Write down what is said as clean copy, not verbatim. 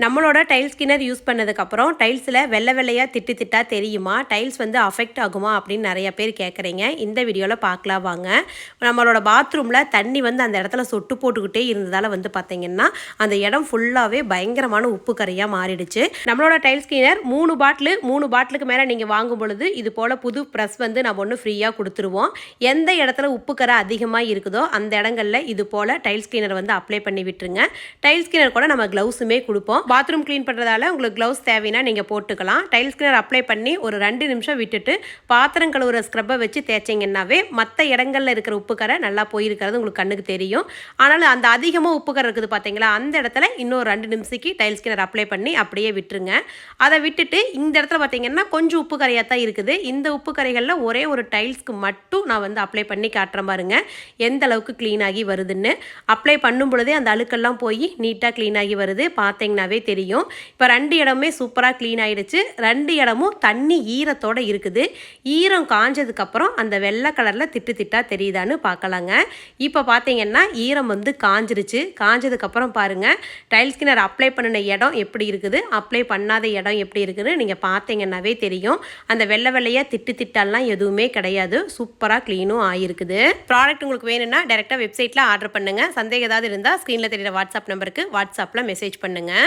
நம்மளோட tiles cleaner use பண்ணதுக்கப்புறம் டைல்ஸில் வெள்ளை வெள்ளையாக திட்டு திட்டா தெரியுமா, டைல்ஸ் வந்து அஃபெக்ட் ஆகுமா அப்படின்னு நிறைய பேர் கேட்குறீங்க. இந்த வீடியோவில் பார்க்கலாம் வாங்க. நம்மளோட பாத்ரூமில் தண்ணி வந்து அந்த இடத்துல சொட்டு போட்டுக்கிட்டே இருந்ததால் வந்து பார்த்திங்கன்னா அந்த இடம் ஃபுல்லாகவே பயங்கரமான உப்பு கரையாக மாறிடுச்சு. நம்மளோட டைல்ஸ் கிளீனர் 3 பாட்டிலுக்கு மேலே நீங்கள் வாங்கும் பொழுது இது போல் புது ப்ரெஸ் வந்து நம்ம ஒன்று ஃப்ரீயாக கொடுத்துருவோம். எந்த இடத்துல உப்பு கரை அதிகமாக இருக்குதோ அந்த இடங்களில் இது போல் டைல்ஸ் கிளீனர் வந்து அப்ளை பண்ணி விட்டுருங்க. டைல்ஸ் கிளீனர் கூட நம்ம க்ளவுஸுமே கொடுப்போம். பாத்ரூம் க்ளீன் பண்ணுறதால உங்களுக்கு க்ளவுஸ் தேவைன்னா நீங்கள் போட்டுக்கலாம். டைல்ஸ் கிளீனர் அப்ளை பண்ணி ஒரு 2 நிமிஷம் விட்டுட்டு பாத்திரம் கழுவுற ஸ்க்ரப்பை வச்சு தேய்ச்சிங்கன்னாவே மற்ற இடங்களில் இருக்கிற உப்பு கரை நல்லா போயிருக்கிறது உங்களுக்கு கண்ணுக்கு தெரியும். ஆனாலும் அந்த அதிகமாக உப்பு கரை இருக்குது பார்த்தீங்களா, அந்த இடத்துல இன்னொரு 2 நிமிஷத்துக்கு டைல்ஸ் கிளீனர் அப்ளை பண்ணி அப்படியே விட்டுருங்க. அதை விட்டுட்டு இந்த இடத்துல பார்த்தீங்கன்னா கொஞ்சம் உப்பு கரையாக தான் இருக்குது. இந்த உப்பு கரைகளில் ஒரே ஒரு டைல்ஸ்க்கு மட்டும் நான் வந்து அப்ளை பண்ணி காட்டுறேன் பாருங்க, எந்த அளவுக்கு க்ளீன் ஆகி வருதுன்னு. அப்ளை பண்ணும் பொழுதே அந்த அழுக்கெல்லாம் போய் நீட்டாக க்ளீன் ஆகி வருது, பார்த்தீங்கன்னாவே தெரியும். இப்போ 2 இடமே சூப்பராக க்ளீன் ஆயிடுச்சு. 2 இடமும் தண்ணி ஈரத்தோட இருக்குது. ஈரம் காஞ்சதுக்கப்புறம் அந்த வெள்ளை கலரில் திட்டு திட்டா தெரியுதான்னு பார்க்கலாங்க. இப்போ பார்த்தீங்கன்னா ஈரம் வந்து காஞ்சிருச்சு. காஞ்சதுக்கப்புறம் பாருங்கள் டைல்ஸ் கிளீனர் அப்ளை பண்ணின இடம் எப்படி இருக்குது, அப்ளை பண்ணாத இடம் எப்படி இருக்குதுன்னு நீங்கள் பார்த்தீங்கன்னாவே தெரியும். அந்த வெள்ளை வெள்ளையாக திட்டு திட்டாலாம் எதுவுமே கிடையாது, சூப்பராக க்ளீனும் ஆகிருக்குது. ப்ராடக்ட் உங்களுக்கு வேணும்னா டைரெக்டாக வெப்சைட்டில் ஆர்டர் பண்ணுங்கள். சந்தேகம் ஏதாவது இருந்தால் ஸ்க்ரீனில் தெரியுற வாட்ஸ்அப் நம்பருக்கு வாட்ஸ்அப்பில் மெசேஜ் பண்ணுங்கள்.